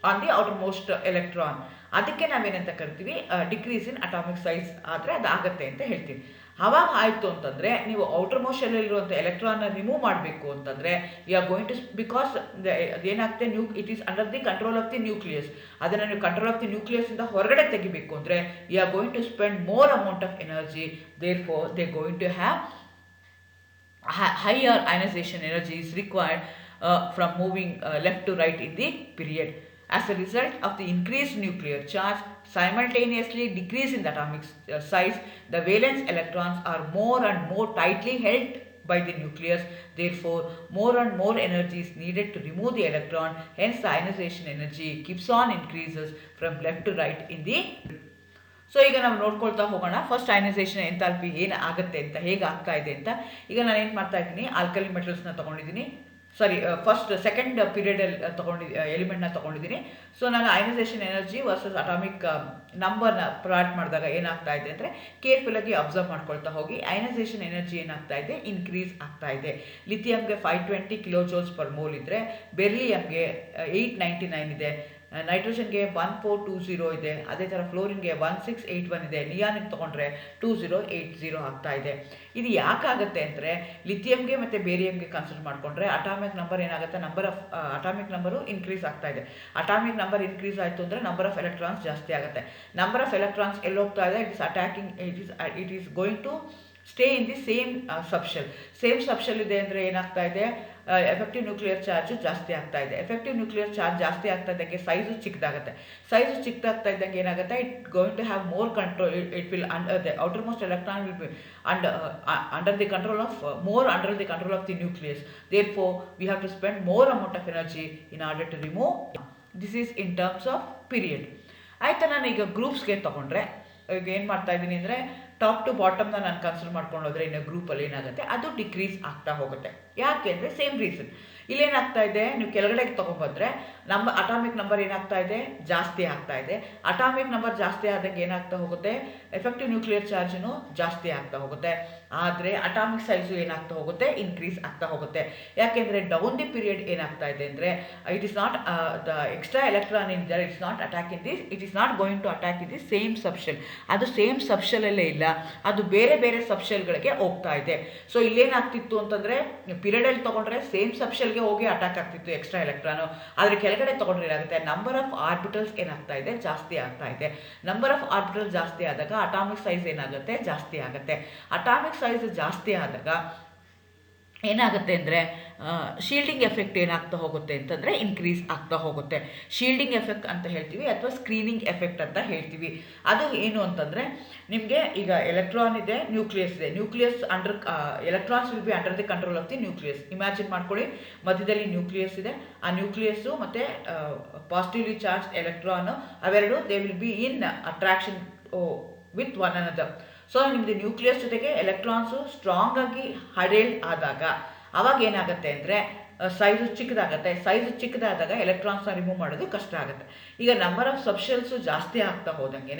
on the outermost electron. ಅದಕ್ಕೆ ನಾವೇನಂತ ಕರಿತೀವಿ, decrease in atomic size ಆದರೆ ಅದು ಆಗುತ್ತೆ ಅಂತ ಹೇಳ್ತೀವಿ. ಅವಾಗ ಆಯಿತು ಅಂತಂದರೆ ನೀವು ಔಟರ್ ಮೋಸ್ಟ್ ಶೆಲ್ಲಲ್ಲಿರುವಂಥ ಎಲೆಕ್ಟ್ರಾನ್ನ ರಿಮೂವ್ ಮಾಡಬೇಕು ಅಂತಂದರೆ you are going to, because ಅದೇನಾಗುತ್ತೆ, it is under the control of the nucleus. ಅದನ್ನು ನೀವು ಕಂಟ್ರೋಲ್ ಆಫ್ ದಿ ನ್ಯೂಕ್ಲಿಯಸ್ಸಿಂದ ಹೊರಗಡೆ ತೆಗಿಬೇಕು ಅಂದರೆ you are going to spend more amount of energy. Therefore they going to have higher ionization energy is required from moving left to right in the period. As a result of the increased nuclear charge simultaneously decrease in the atomic size, the valence electrons are more and more tightly held by the nucleus. Therefore, more and more energy is needed to remove the electron. Hence, the ionization energy keeps on increases from left to right in the. So ಈಗ ನಾವು ನೋಡ್ಕೊಳ್ತಾ ಹೋಗೋಣ, first ionization enthalpy ಏನು ಆಗುತ್ತೆ ಅಂತ, ಹೇಗೆ ಆಗ್ತಾ ಇದೆ ಅಂತ. ಈಗ ನಾನು ಏನು ಮಾಡ್ತಾ ಇದ್ದೀನಿ, ಆಲ್ಕಲಿ ಮೆಟಲ್ಸ್ನ ತೊಗೊಂಡಿದ್ದೀನಿ, ಸೆಕೆಂಡ್ ಪೀರಿಯಡಲ್ಲಿ ಎಲಿಮೆಂಟ್ನ ತೊಗೊಂಡಿದ್ದೀನಿ. ಸೊ ನಾನು ಅಯನೈಸೇಷನ್ ಎನರ್ಜಿ ವರ್ಸಸ್ ಅಟಾಮಿಕ್ ನಂಬರ್ನ ಪ್ಲಾಟ್ ಮಾಡಿದಾಗ ಏನಾಗ್ತಾ ಇದೆ ಅಂದರೆ, ಕೇರ್ಫುಲ್ಲಾಗಿ ಅಬ್ಸರ್ವ್ ಮಾಡ್ಕೊಳ್ತಾ ಹೋಗಿ. ಅಯನೈಸೇಷನ್ ಎನರ್ಜಿ ಏನಾಗ್ತಾ ಇದೆ, ಇನ್ಕ್ರೀಸ್ ಆಗ್ತಾ ಇದೆ. ಲಿಥಿಯಮ್ಗೆ 520 ಕಿಲೋಜೌಲ್ಸ್ ಪರ್ ಮೋಲ್ ಇದ್ದರೆ ಬೆರ್ಲಿಯಮ್ಗೆ 899 ಇದೆ, ನೈಟ್ರೋಜನ್ಗೆ 1420 ಇದೆ, ಅದೇ ಥರ ಫ್ಲೋರಿನ್ಗೆ 1681 ಇದೆ, ನಿಯಾನಿಗೆ ತೊಗೊಂಡ್ರೆ 2080 ಆಗ್ತಾ ಇದೆ. ಇದು ಯಾಕಾಗುತ್ತೆ ಅಂದರೆ, ಲಿಥಿಯಮ್ಗೆ ಮತ್ತು ಬೇರಿಯಮ್ಗೆ ಕನ್ಸಿಡರ್ ಮಾಡಿಕೊಂಡ್ರೆ ಅಟಾಮಿಕ್ ನಂಬರ್ ಏನಾಗುತ್ತೆ, number of atomic number increase ಆಗ್ತಾ ಇದೆ. ಅಟಾಮಿಕ್ ನಂಬರ್ ಇನ್ಕ್ರೀಸ್ ಆಯಿತು ಅಂದರೆ ನಂಬರ್ ಆಫ್ ಎಲೆಕ್ಟ್ರಾನ್ಸ್ ಜಾಸ್ತಿ ಆಗುತ್ತೆ. ನಂಬರ್ ಆಫ್ ಎಲೆಕ್ಟ್ರಾನ್ಸ್ ಎಲ್ಲಿ ಹೋಗ್ತಾ ಇದೆ, it is attacking, it is going to stay in the same subshell. Same subshell ಇದೆ ಅಂದರೆ ಏನಾಗ್ತಾ ಇದೆ, ಎಫೆಕ್ಟಿವ್ ನ್ಯೂಕ್ಲಿಯರ್ ಚಾರ್ಜು ಜಾಸ್ತಿ ಆಗ್ತಾ ಇದೆ. ಎಫೆಕ್ಟಿವ್ ನ್ಯೂಕ್ಲಿಯರ್ ಚಾರ್ಜ್ ಜಾಸ್ತಿ ಆಗ್ತಾ ಇದ್ದಂಗೆ ಸೈಜು ಚಿಕ್ಕದಾಗುತ್ತೆ. ಸೈಜು ಚಿಕ್ಕದಾಗ್ತಾ ಇದ್ದಂಗೆ ಏನಾಗುತ್ತೆ, it going to have more control, it will under the outermost electron will be under the control of under the control of the nucleus. Therefore we have to spend more amount of energy in order to remove. This is in terms of period. ಆಯಿತಾ, ನಾನು ಈಗ ಗ್ರೂಪ್ಸ್ಗೆ ತೊಗೊಂಡ್ರೆ ಈಗ ಏನು ಮಾಡ್ತಾ ಇದ್ದೀನಿ ಅಂದರೆ, top two ಬಾಟಮ್ನ ನಾನು ಕನ್ಸಿಡರ್ ಮಾಡ್ಕೊಂಡು ಹೋದರೆ ಇನ್ನು ಗ್ರೂಪಲ್ಲಿ ಏನಾಗುತ್ತೆ, ಅದು ಡಿಕ್ರೀಸ್ ಆಗ್ತಾ ಹೋಗುತ್ತೆ. ಯಾಕೆ ಅಂದರೆ ಸೇಮ್ ರೀಸನ್. ಇಲ್ಲೇನಾಗ್ತಾ ಇದೆ, ನೀವು ಕೆಳಗಡೆ ತೊಗೊಂಡ್ಬಂದರೆ ನಮ್ಮ ಅಟಾಮಿಕ್ ನಂಬರ್ ಏನಾಗ್ತಾ ಇದೆ, ಜಾಸ್ತಿ ಆಗ್ತಾ ಇದೆ. ಅಟಾಮಿಕ್ ನಂಬರ್ ಜಾಸ್ತಿ ಆದಂಗೆ ಏನಾಗ್ತಾ ಹೋಗುತ್ತೆ, ಎಫೆಕ್ಟಿವ್ ನ್ಯೂಕ್ಲಿಯರ್ ಚಾರ್ಜನು ಜಾಸ್ತಿ ಆಗ್ತಾ ಹೋಗುತ್ತೆ. ಆದರೆ ಅಟಾಮಿಕ್ ಸೈಜು ಏನಾಗ್ತಾ ಹೋಗುತ್ತೆ, ಇನ್ಕ್ರೀಸ್ ಆಗ್ತಾ ಹೋಗುತ್ತೆ. ಯಾಕೆಂದರೆ ಡೌನ್ ದಿ ಪೀರಿಯಡ್ ಏನಾಗ್ತಾ ಇದೆ ಅಂದರೆ, it is not the extra electron in there, it's not attack in this, it is not going to attack in the same subshell. ಅದು ಸೇಮ್ ಸಬ್ಶೆಲಲ್ಲೇ ಇಲ್ಲ, ಅದು ಬೇರೆ ಬೇರೆ ಸಬ್ಶೆಲ್ಗಳಿಗೆ ಹೋಗ್ತಾ ಇದೆ. ಸೊ ಇಲ್ಲೇನಾಗ್ತಿತ್ತು ಅಂತಂದರೆ, ಪೀರಿಯಡಲ್ಲಿ ತೊಗೊಂಡ್ರೆ ಸೇಮ್ ಸಬ್ಶೆಲ್ಗೆ ಹೋಗಿ ಅಟ್ಯಾಕ್ ಆಗ್ತಿತ್ತು ಎಕ್ಸ್ಟ್ರಾ ಎಲೆಕ್ಟ್ರಾನು. ಆದರೆ ಕೆಳಗಡೆ ತೊಗೊಂಡ್ರೆ ಏನಾಗುತ್ತೆ, ನಂಬರ್ ಆಫ್ ಆರ್ಬಿಟಲ್ಸ್ ಏನಾಗ್ತಾ ಇದೆ, ಜಾಸ್ತಿ ಆಗ್ತಾ ಇದೆ. ನಂಬರ್ ಆಫ್ ಆರ್ಬಿಟಲ್ಸ್ ಜಾಸ್ತಿ ಆದಾಗ ಅಟಾಮಿಕ್ ಸೈಜ್ ಏನಾಗುತ್ತೆ, ಜಾಸ್ತಿ ಆಗುತ್ತೆ. ಅಟಾಮಿಕ್ ಸೈಜ್ ಜಾಸ್ತಿ ಆದಾಗ ಏನಾಗುತ್ತೆ ಅಂದರೆ, ಶೀಲ್ಡಿಂಗ್ ಎಫೆಕ್ಟ್ ಏನಾಗ್ತಾ ಹೋಗುತ್ತೆ ಅಂತಂದರೆ ಇನ್ಕ್ರೀಸ್ ಆಗ್ತಾ ಹೋಗುತ್ತೆ. ಶೀಲ್ಡಿಂಗ್ ಎಫೆಕ್ಟ್ ಅಂತ ಹೇಳ್ತೀವಿ ಅಥವಾ ಸ್ಕ್ರೀನಿಂಗ್ ಎಫೆಕ್ಟ್ ಅಂತ ಹೇಳ್ತೀವಿ. ಅದು ಏನು ಅಂತಂದರೆ, ನಿಮಗೆ ಈಗ ಎಲೆಕ್ಟ್ರಾನ್ ಇದೆ, ನ್ಯೂಕ್ಲಿಯಸ್ ಇದೆ. Nucleus under electrons will be under the control of the nucleus. Imagine ಮಾಡ್ಕೊಳ್ಳಿ, ಮಧ್ಯದಲ್ಲಿ ನ್ಯೂಕ್ಲಿಯಸ್ ಇದೆ. ಆ ನ್ಯೂಕ್ಲಿಯಸ್ಸು ಮತ್ತು ಪಾಸಿಟಿವ್ಲಿ ಚಾರ್ಜ್ ಎಲೆಕ್ಟ್ರಾನು ಅವೆರಡು they will B in attraction with one another. So ನಿಮ್ಮದು ನ್ಯೂಕ್ಲಿಯಸ್ ಜೊತೆಗೆ ಎಲೆಕ್ಟ್ರಾನ್ಸು ಸ್ಟ್ರಾಂಗ್ ಆಗಿ ಹಡೆಲ್ಡ್ ಆದಾಗ ಅವಾಗ ಏನಾಗುತ್ತೆ ಅಂದರೆ ಸೈಜು ಚಿಕ್ಕದಾಗುತ್ತೆ. ಸೈಜು ಚಿಕ್ಕದಾದಾಗ ಎಲೆಕ್ಟ್ರಾನ್ಸ್ನ ರಿಮೂವ್ ಮಾಡೋದು ಕಷ್ಟ ಆಗುತ್ತೆ. ಈಗ ನಂಬರ್ ಆಫ್ ಸಬ್ಶೆಲ್ಸು ಜಾಸ್ತಿ ಆಗ್ತಾ ಹೋದಂಗೆ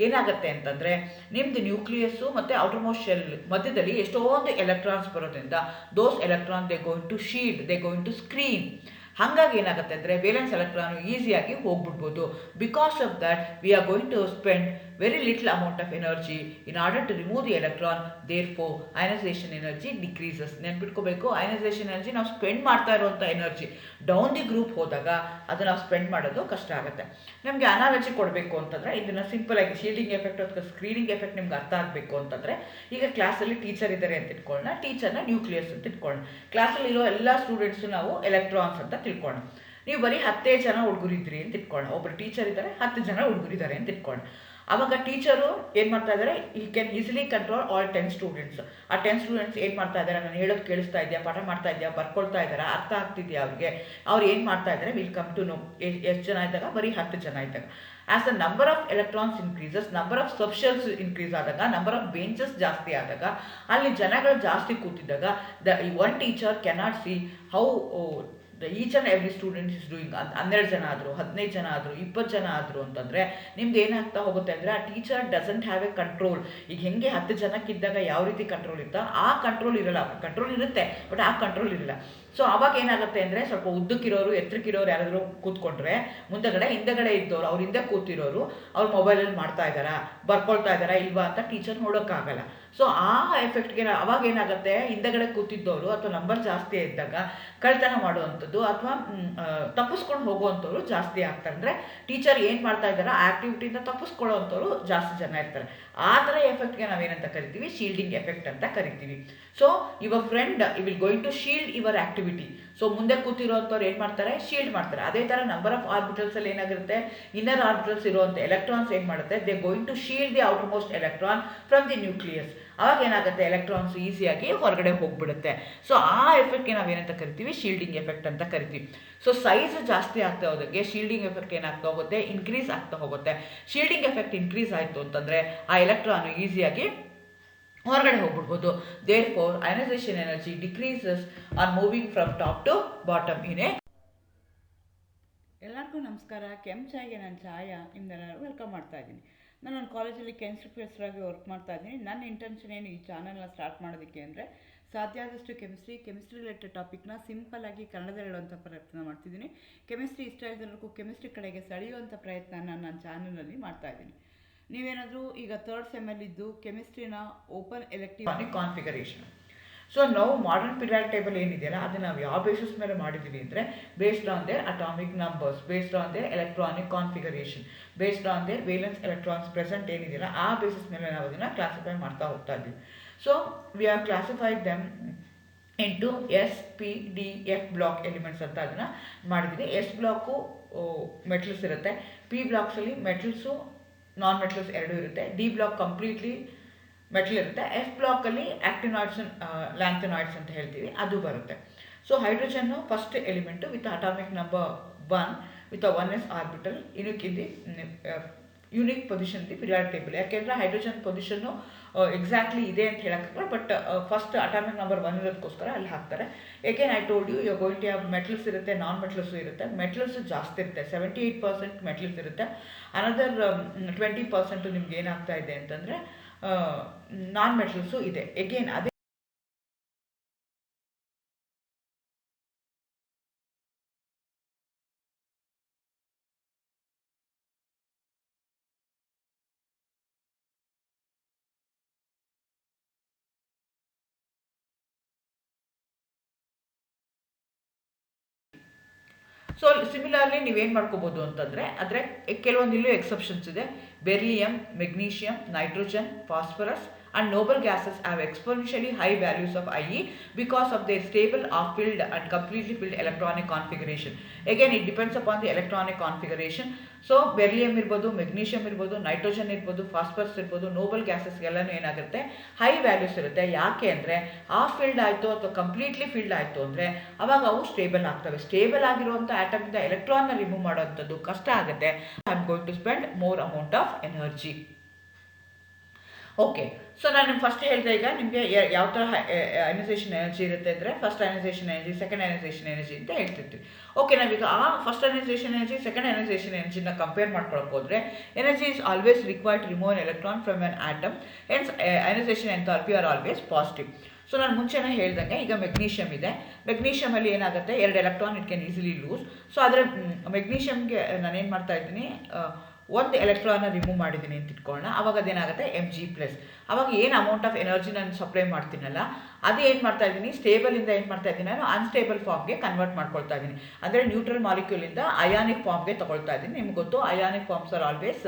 ಏನಾಗುತ್ತೆ ಅಂತಂದರೆ, ನಿಮ್ಮದು ನ್ಯೂಕ್ಲಿಯಸ್ಸು ಮತ್ತು ಔಟರ್ ಮೋಸ್ಟ್ ಶೆಲ್ ಮಧ್ಯದಲ್ಲಿ ಎಷ್ಟೊಂದು ಎಲೆಕ್ಟ್ರಾನ್ಸ್ ಬರೋದ್ರಿಂದ those electron they going to shield, they going to screen. ಹಾಗಾಗಿ ಏನಾಗುತ್ತೆ ಅಂದರೆ ವೇಲೆನ್ಸ್ ಎಲೆಕ್ಟ್ರಾನು ಈಸಿಯಾಗಿ ಹೋಗ್ಬಿಡ್ಬೋದು. Because of that we are going to spend very little amount of energy in order to remove the electron. Therefore ionisation energy decreases. ನೆನ್ಪಿಟ್ಕೋಬೇಕು, ionization energy ನಾವು spend ಮಾಡ್ತಾ ಇರುವಂಥ energy. Down the group ಹೋದಾಗ ಅದು ನಾವು spend ಮಾಡೋದು ಕಷ್ಟ ಆಗುತ್ತೆ. ನಮಗೆ ಅನಾಲಜಿ ಕೊಡಬೇಕು ಅಂತಂದರೆ, ಇದನ್ನು ಸಿಂಪಲಾಗಿ ಶೀಲ್ಡಿಂಗ್ ಎಫೆಕ್ಟ್ ಅಥವಾ ಸ್ಕ್ರೀನಿಂಗ್ ಎಫೆಕ್ಟ್ ನಿಮ್ಗೆ ಅರ್ಥ ಆಗಬೇಕು ಅಂತಂದರೆ, ಈಗ ಕ್ಲಾಸಲ್ಲಿ ಟೀಚರ್ ಇದ್ದಾರೆ ಅಂತ ಇಟ್ಕೊಳ್ಳೋಣ. ಟೀಚರ್ನ ನ್ಯೂಕ್ಲಿಯಸ್ ಅಂತ ಇಟ್ಕೊಳ್ಳೋಣ. ಕ್ಲಾಸಲ್ಲಿರೋ ಎಲ್ಲ ಸ್ಟೂಡೆಂಟ್ಸು ನಾವು ಎಲೆಕ್ಟ್ರಾನ್ಸ್ ಅಂತ ತಿಳ್ಕೊಳ್ಳೋಣ. ನೀವು ಬರೀ 10 ಜನ ಹುಡುಗರಿದ್ರಿ ಅಂತ ಇಟ್ಕೊಳ್ಳೋಣ. ಒಬ್ಬರು ಟೀಚರ್ ಇದ್ದಾರೆ, 10 ಜನ ಹುಡುಗರಿದ್ದಾರೆ ಅಂತ ಇಟ್ಕೊಳ್ಳೋಣ. ಆವಾಗ ಟೀಚರು ಏನು ಮಾಡ್ತಾ ಇದ್ದಾರೆ, ಈ can easily control all 10 students. ಆ 10 ಸ್ಟೂಡೆಂಟ್ಸ್ ಏನು ಮಾಡ್ತಾ ಇದ್ದಾರೆ, ನಾನು ಹೇಳೋದು ಕೇಳಿಸ್ತಾ ಇದೆಯಾ, ಪಾಠ ಮಾಡ್ತಾ ಇದೆಯಾ, ಬರ್ಕೊಳ್ತಾ ಇದ್ದಾರಾ, ಅರ್ಥ ಆಗ್ತಿದೆಯಾ ಅವ್ರಿಗೆ, ಅವ್ರು ಏನು ಮಾಡ್ತಾ ಇದ್ದಾರೆ, ವಿಲ್ ಕಮ್ ಟು ನೋ. ಎಷ್ಟು ಜನ ಇದ್ದಾಗ, ಬರೀ 10 ಜನ ಇದ್ದಾಗ. As the number of electrons increases, number of subshells increase ಆದಾಗ, ನಂಬರ್ ಆಫ್ ಬೆಂಚಸ್ ಜಾಸ್ತಿ ಆದಾಗ, ಅಲ್ಲಿ ಜನಗಳು ಜಾಸ್ತಿ ಕೂತಿದ್ದಾಗ the one teacher cannot see how each and every student is doing. 12 ಜನ ಆದರು, 15 ಜನ ಆದರು, 20 ಜನ ಆದರು ಅಂತಂದರೆ ನಿಮ್ದು ಏನಾಗ್ತಾ ಹೋಗುತ್ತೆ ಅಂದರೆ, ಆ teacher doesn't have A control. ಈಗ ಹೆಂಗೆ 10 ಜನಕ್ಕಿದ್ದಾಗ ಯಾವ ರೀತಿ ಕಂಟ್ರೋಲ್ ಇತ್ತು, ಆ ಕಂಟ್ರೋಲ್ ಇರಲ್ಲ. ಕಂಟ್ರೋಲ್ ಇರುತ್ತೆ, ಬಟ್ ಆ ಕಂಟ್ರೋಲ್ ಇರಲ್ಲ. ಸೊ ಅವಾಗ ಏನಾಗುತ್ತೆ ಅಂದರೆ, ಸ್ವಲ್ಪ ಉದ್ದಕ್ಕಿರೋರು, ಎತ್ತರಕ್ಕಿರೋರು ಯಾರಾದರೂ ಕೂತ್ಕೊಂಡ್ರೆ ಮುಂದಗಡೆ ಹಿಂದಗಡೆ ಇದ್ದವರು, ಅವ್ರ ಹಿಂದೆ ಕೂತಿರೋರು ಅವ್ರು ಮೊಬೈಲಲ್ಲಿ ಮಾಡ್ತಾ ಇದ್ದಾರಾ, ಬರ್ಕೊಳ್ತಾ ಇದ್ದಾರಾ ಇಲ್ವಾ ಅಂತ ಟೀಚರ್ ನೋಡೋಕ್ಕಾಗಲ್ಲ. ಸೊ ಆ ಎಫೆಕ್ಟ್ಗೆ ಅವಾಗ ಏನಾಗುತ್ತೆ, ಹಿಂದಗಡೆ ಕೂತಿದ್ದವರು ಅಥವಾ ನಂಬರ್ ಜಾಸ್ತಿ ಇದ್ದಾಗ ಕಳ್ತನ ಮಾಡುವಂಥದ್ದು ಅಥವಾ ತಪ್ಪಿಸ್ಕೊಂಡು ಹೋಗುವಂಥವ್ರು ಜಾಸ್ತಿ ಆಗ್ತಾರೆ. ಅಂದರೆ ಟೀಚರ್ ಏನು ಮಾಡ್ತಾ ಇದ್ದಾರೆ ಆ ಆ್ಯಕ್ಟಿವಿಟಿಯಿಂದ ತಪ್ಪಿಸ್ಕೊಳ್ಳೋವಂಥವ್ರು ಜಾಸ್ತಿ ಜನ ಇರ್ತಾರೆ. ಆ ಥರ ಎಫೆಕ್ಟ್ಗೆ ನಾವೇನಂತ ಕರಿತೀವಿ, ಶೀಲ್ಡಿಂಗ್ ಎಫೆಕ್ಟ್ ಅಂತ ಕರಿತೀವಿ. So your friend will going to shield your activity. So ಮುಂದೆ ಕೂತಿರೋಂಥವ್ರು ಏನು ಮಾಡ್ತಾರೆ, ಶೀಲ್ಡ್ ಮಾಡ್ತಾರೆ. ಅದೇ ಥರ ನಂಬರ್ ಆಫ್ ಆರ್ಬಿಟಲ್ಸಲ್ಲಿ ಏನಾಗಿರುತ್ತೆ, ಇನ್ನರ್ ಆರ್ಬಿಟಲ್ಸ್ ಇರುವಂಥ ಎಲೆಕ್ಟ್ರಾನ್ಸ್ ಏನು ಮಾಡುತ್ತೆ, they going to shield the outermost electron from the nucleus. ಅವಾಗ ಏನಾಗುತ್ತೆ, ಎಲೆಕ್ಟ್ರಾನ್ಸ್ ಈಸಿಯಾಗಿ ಹೊರಗಡೆ ಹೋಗ್ಬಿಡುತ್ತೆ. ಸೊ ಆ ಎಫೆಕ್ಟ್ಗೆ ನಾವೇನಂತ ಕರಿತೀವಿ, ಶೀಲ್ಡಿಂಗ್ ಎಫೆಕ್ಟ್ ಅಂತ ಕರಿತೀವಿ. ಸೊ ಸೈಜ್ ಜಾಸ್ತಿ ಆಗ್ತಾ ಹೋದಂಗೆ ಶೀಲ್ಡಿಂಗ್ ಎಫೆಕ್ಟ್ ಏನಾಗ್ತಾ ಹೋಗುತ್ತೆ, ಇನ್ಕ್ರೀಸ್ ಆಗ್ತಾ ಹೋಗುತ್ತೆ. ಶೀಲ್ಡಿಂಗ್ ಎಫೆಕ್ಟ್ ಇನ್ಕ್ರೀಸ್ ಆಯಿತು ಅಂತಂದರೆ ಆ ಎಲೆಕ್ಟ್ರಾನು ಈಸಿಯಾಗಿ ಹೊರಗಡೆ ಹೋಗ್ಬಿಡ್ಬೋದು. Therefore ionisation energy decreases on moving from top to bottom in. ಎಲ್ಲರಿಗೂ ನಮಸ್ಕಾರ. ಚಾಯ್ಗೆ ನಾನು ಛಾಯಾ ನಿಮ್ಮೆಲ್ಲರೂ ವೆಲ್ಕಮ್ ಮಾಡ್ತಾ ಇದ್ದೀನಿ. ನಾನು ನನ್ನ ಕಾಲೇಜಲ್ಲಿ ಕೆಮಿಸ್ಟ್ರಿ ಪ್ರೊಫೆಸರಾಗಿ ವರ್ಕ್ ಮಾಡ್ತಾ ಇದ್ದೀನಿ. ನನ್ನ ಇಂಟೆನ್ಷನ್ ಏನು ಈ ಚಾನಲ್ನ ಸ್ಟಾರ್ಟ್ ಮಾಡೋದಕ್ಕೆ ಅಂದರೆ, ಸಾಧ್ಯ ಆದಷ್ಟು ಕೆಮಿಸ್ಟ್ರಿ ರಿಲೇಟೆಡ್ ಟಾಪಿಕ್ನ ಸಿಂಪಲ್ಲಾಗಿ ಕನ್ನಡದಲ್ಲಿ ಹೇಳುವಂಥ ಪ್ರಯತ್ನ ಮಾಡ್ತಿದ್ದೀನಿ. ಕೆಮಿಸ್ಟ್ರಿ ಇಷ್ಟ ಇದ್ದವರೆಗೂ ಕೆಮಿಸ್ಟ್ರಿ ಕಡೆಗೆ ಸೆಳೆಯುವಂಥ ಪ್ರಯತ್ನ ನನ್ನ ಚಾನಲಲ್ಲಿ ಮಾಡ್ತಾಯಿದ್ದೀನಿ. ನೀವೇನಾದರೂ ಈಗ 3rd ಸೆಮ್ಮಲ್ಲಿದ್ದು ಕೆಮಿಸ್ಟ್ರಿನ ಓಪನ್ ಎಲೆಕ್ಟಿವ್ ಕಾನ್ಫಿಗರೇಷನ್. ಸೊ ನಾವು ಮಾಡರ್ನ್ ಪಿರಿಯಾಡಿಕ್ ಟೇಬಲ್ ಏನಿದೆಯಲ್ಲ, ಅದನ್ನು ನಾವು ಯಾವ ಬೇಸಿಸ್ ಮೇಲೆ ಮಾಡಿದ್ದೀವಿ ಅಂದರೆ, based on their atomic numbers, based on their electronic configuration, based on their valence electrons present ಏನಿದೆಯಲ್ಲ, ಆ ಬೇಸಿಸ್ ಮೇಲೆ ನಾವು ಅದನ್ನು ಕ್ಲಾಸಿಫೈ ಮಾಡ್ತಾ ಹೋಗ್ತಾ ಇದ್ದೀವಿ. So we are classified them into S, P, D, F block elements ಅಂತ ಅದನ್ನು ಮಾಡಿದ್ದೀವಿ. ಎಸ್ ಬ್ಲಾಕು ಮೆಟಲ್ಸ್ ಇರುತ್ತೆ, ಪಿ ಬ್ಲಾಕ್ಸಲ್ಲಿ ಮೆಟಲ್ಸು ನಾನ್ ಮೆಟಲ್ಸ್ ಎರಡೂ ಇರುತ್ತೆ, ಡಿ ಬ್ಲಾಕ್ ಕಂಪ್ಲೀಟ್ಲಿ ಮೆಟಲ್ ಇರುತ್ತೆ, ಎಫ್ ಬ್ಲಾಕಲ್ಲಿ ಆ್ಯಕ್ಟಿನಾಯ್ಡ್ಸ್ ಲ್ಯಾಂಥನಾಯ್ಡ್ಸ್ ಅಂತ ಹೇಳ್ತೀವಿ, ಅದು ಬರುತ್ತೆ. So hydrogen first element with atomic number 1 with 1s orbital, unique position the periodic table. ಯಾಕೆಂದರೆ ಹೈಡ್ರೋಜನ್ ಪೊಸಿಷನ್ನು ಎಕ್ಸಾಕ್ಟ್ಲಿ ಇದೆ ಅಂತ ಹೇಳೋಕ್ಕಾಗಲ್ಲ, ಬಟ್ ಫಸ್ಟ್ ಅಟಾಮಿಕ್ ನಂಬರ್ 1 ಇರೋದಕ್ಕೋಸ್ಕರ ಅಲ್ಲಿ ಹಾಕ್ತಾರೆ. Again I told you going to have metals ಇರುತ್ತೆ, ನಾನ್ ಮೆಟಲ್ಸು ಇರುತ್ತೆ. Metals ಜಾಸ್ತಿ ಇರುತ್ತೆ, 78% ಮೆಟಲ್ಸ್ ಇರುತ್ತೆ. ಅನದರ್ 20% ನಿಮ್ಗೆ ಏನಾಗ್ತಾ ಇದೆ ಅಂತಂದರೆ ನಾನ್ ಮೆಟಲ್ಸು ಇದೆ. ಎಗೇನ್ ಅದೇ ಸೊ ಸಿಮಿಲರ್ಲಿ ನೀವೇನು ಮಾಡ್ಕೋಬೋದು ಅಂತಂದರೆ ಆದರೆ ಕೆಲವೊಂದು ಇಲ್ಲೂ ಎಕ್ಸೆಪ್ಷನ್ಸ್ ಇದೆ. Beryllium, magnesium, nitrogen, phosphorus and noble gases have exponentially high values of IE because of their stable off-filled and completely filled electronic configuration. Again, it depends upon the electronic configuration. So beryllium ಇರ್ಬೋದು, magnesium ಇರ್ಬೋದು, nitrogen ಇರ್ಬೋದು, phosphorus ಇರ್ಬೋದು, Nobel ಗ್ಯಾಸಸ್ಗೆಲ್ಲನೂ ಏನಾಗುತ್ತೆ, high values ಇರುತ್ತೆ. ಯಾಕೆ ಅಂದರೆ of filled ಆಯಿತು ಅಥವಾ ಕಂಪ್ಲೀಟ್ಲಿ ಫಿಲ್ಡ್ ಆಯಿತು ಅಂದರೆ ಅವಾಗ ಅವು ಸ್ಟೇಬಲ್ ಆಗ್ತವೆ. ಸ್ಟೇಬಲ್ ಆಗಿರುವಂಥ ಆಟಮಿಂದ ಎಲೆಕ್ಟ್ರಾನ್ನ ರಿಮೂವ್ ಮಾಡೋವಂಥದ್ದು ಕಷ್ಟ ಆಗುತ್ತೆ. I am going to spend more amount of energy. Okay, so ನಾನು ಫಸ್ಟ್ ಹೇಳಿದೆ ಈಗ ನಿಮಗೆ ಯಾವ ಥರ ಅಯನೈಸೇಷನ್ ಎನರ್ಜಿ ಇರುತ್ತೆ ಅಂದರೆ first ionisation energy, second ionisation energy ಅಂತ ಹೇಳ್ತಿರ್ತೀವಿ. ಓಕೆ, ನಾವೀಗ ಆ first ionisation energy, second ionization ಎನರ್ಜಿನ ಕಂಪೇರ್ ಮಾಡ್ಕೊಳಕ್ಕೆ ಹೋದರೆ energy is always required to remove an electron from an atom, hence ionization enthalpy are always positive. So ನಾನು ಮುಂಚೆನೇ ಹೇಳ್ದಂಗೆ ಈಗ ಮೆಗ್ನೀಷಿಯಮ್ ಇದೆ. ಮೆಗ್ನೀಷಿಯಮಲ್ಲಿ ಏನಾಗುತ್ತೆ, 2 electron it can easily lose. So ಆದರೆ ಮೆಗ್ನೀಷಿಯಮ್ಗೆ ನಾನೇನು ಮಾಡ್ತಾ ಇದ್ದೀನಿ, ಒಂದು ಎಲೆಕ್ಟ್ರಾನ್ನ ರಿಮೂವ್ ಮಾಡಿದ್ದೀನಿ ಅಂತ ಇಟ್ಕೊಳ್ಳೋಣ. ಅವಾಗ ಅದೇನಾಗುತ್ತೆ Mg+. ಅವಾಗ ಏನು ಅಮೌಂಟ್ ಆಫ್ ಎನರ್ಜಿ ನಾನು ಸಪ್ಲೈ ಮಾಡ್ತೀನಲ್ಲ ಅದು ಏನು ಮಾಡ್ತಾ ಇದ್ದೀನಿ, ಸ್ಟೇಬಲಿಂದ ಏನು ಮಾಡ್ತಾ ಇದ್ದೀನಿ, ನಾನು ಅನ್ಸ್ಟೇಬಲ್ ಫಾರ್ಮ್ಗೆ ಕನ್ವರ್ಟ್ ಮಾಡ್ಕೊಳ್ತಾ ಇದ್ದೀನಿ. ಅಂದರೆ ನ್ಯೂಟ್ರಲ್ ಮಾಲಿಕ್ಯೂಲಿಂದ ಅಯಾನಿಕ್ ಫಾರ್ಮ್ಗೆ ತಗೊಳ್ತಾ ಇದ್ದೀನಿ. ನಿಮ್ಗೆ ಗೊತ್ತು ionic forms are always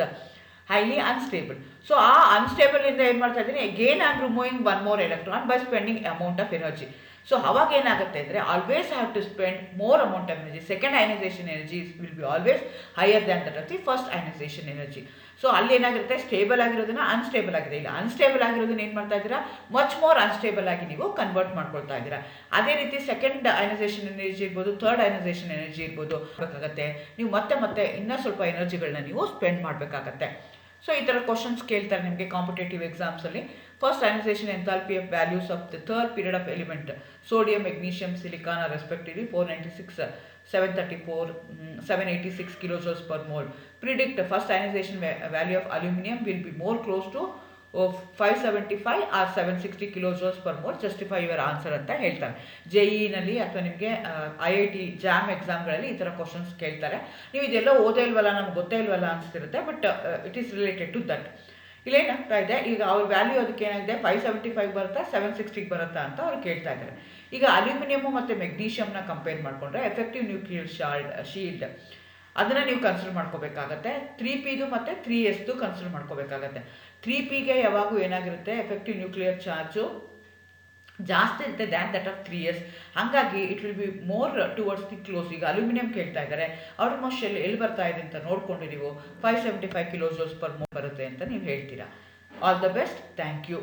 highly unstable. So ಆ ಅನ್ಸ್ಟೇಬಲಿಂದ ಏನು ಮಾಡ್ತಾ ಇದ್ದೀನಿ, again I am removing 1 more electron by spending amount of energy. So ಅವಾಗ ಏನಾಗುತ್ತೆ ಅಂದರೆ always have to spend more amount of energy. Second ionisation energy will be always higher than that of the first ionisation energy. So ಅಲ್ಲಿ ಏನಾಗಿರುತ್ತೆ, stable ಆಗಿರೋದನ್ನ unstable ಆಗಿದೆ. ಇಲ್ಲ unstable ಆಗಿರೋದನ್ನ ಏನು ಮಾಡ್ತಾ ಇದ್ದೀರಾ, ಮಚ್ ಮೋರ್ ಅನ್ಸ್ಟೇಬಲ್ ಆಗಿ ನೀವು ಕನ್ವರ್ಟ್ ಮಾಡ್ಕೊಳ್ತಾ ಇದ್ದೀರಾ. ಅದೇ ರೀತಿ ಸೆಕೆಂಡ್ ಅಯನೈಸೇಷನ್ ಎನರ್ಜಿ ಇರ್ಬೋದು, ಥರ್ಡ್ ಅಯನೈಸೇಷನ್ ಎನರ್ಜಿ ಇರ್ಬೋದು ಬೇಕಾಗತ್ತೆ. ನೀವು ಮತ್ತೆ ಇನ್ನೂ ಸ್ವಲ್ಪ ಎನರ್ಜಿಗಳನ್ನ ನೀವು ಸ್ಪೆಂಡ್ ಮಾಡಬೇಕಾಗತ್ತೆ. ಸೊ ಈ ಥರ ಕ್ವಶನ್ಸ್ ಕೇಳ್ತಾರೆ ನಿಮಗೆ ಕಾಂಪಿಟೇಟಿವ್ ಎಕ್ಸಾಮ್ಸಲ್ಲಿ. First ionization enthalpy of values of the third period of element sodium, magnesium, silicon are respectively 496, 734, 786 kilojoules per mole. Predict first ionization value of aluminum will be more close to 575 or 760 kilojoules per mole. Justify your answer ಅಂತ ಹೇಳ್ತಾರೆ. JEE-ನಲ್ಲಿ ಅಥವಾ ನಿಮಗೆ IIT jam ಎಕ್ಸಾಮ್ಗಳಲ್ಲಿ ಈ ಥರ questions ಕೇಳ್ತಾರೆ. ನೀವು ಇದೆಲ್ಲ ಓದೇ ಇಲ್ವಲ್ಲ, ನಮ್ಗೆ ಗೊತ್ತೇ ಇಲ್ವಲ್ಲ ಅನಿಸ್ತಿರುತ್ತೆ, but it is related to that. ಇಲ್ಲೇನಾಗ್ತಾ ಇದೆ, ಈಗ ಅವ್ರ ವ್ಯಾಲ್ಯೂ ಅದಕ್ಕೆ ಏನಾಗಿದೆ, 575 ಬರುತ್ತಾ 760 ಬರುತ್ತಾ ಅಂತ ಅವ್ರು ಕೇಳ್ತಾ ಇದ್ದಾರೆ. ಈಗ ಅಲ್ಯೂಮಿನಿಯಮು ಮತ್ತು ಮೆಗ್ನೀಷಿಯಮ್ನ ಕಂಪೇರ್ ಮಾಡಿಕೊಂಡ್ರೆ ಎಫೆಕ್ಟಿವ್ ನ್ಯೂಕ್ಲಿಯರ್ ಶೀಲ್ಡ್ ಅದನ್ನು ನೀವು ಕನ್ಸಿಡರ್ ಮಾಡ್ಕೋಬೇಕಾಗತ್ತೆ. 3Pದು ಮತ್ತು 3Sದು ಕನ್ಸಿಡರ್ ಮಾಡ್ಕೋಬೇಕಾಗತ್ತೆ. 3Pಗೆ ಯಾವಾಗೂ ಏನಾಗಿರುತ್ತೆ, ಎಫೆಕ್ಟಿವ್ ನ್ಯೂಕ್ಲಿಯರ್ ಚಾರ್ಜು ಜಾಸ್ತಿ ಇರುತ್ತೆ ದ್ಯಾನ್ ದಟ್ ಆಫ್ 3S. ಹಾಗಾಗಿ it will be more towards the close. ಈಗ ಅಲ್ಯೂಮಿನಿಯಂ ಕೇಳ್ತಾ ಇದ್ದಾರೆ, ಆಲ್ಮೋಸ್ಟ್ ಎಲ್ಲಿ ಬರ್ತಾ ಇದೆ ಅಂತ ನೋಡಿಕೊಂಡು ನೀವು 575 kilojoules per mole ಬರುತ್ತೆ ಅಂತ ನೀವು ಹೇಳ್ತೀರಾ. All the best, thank you.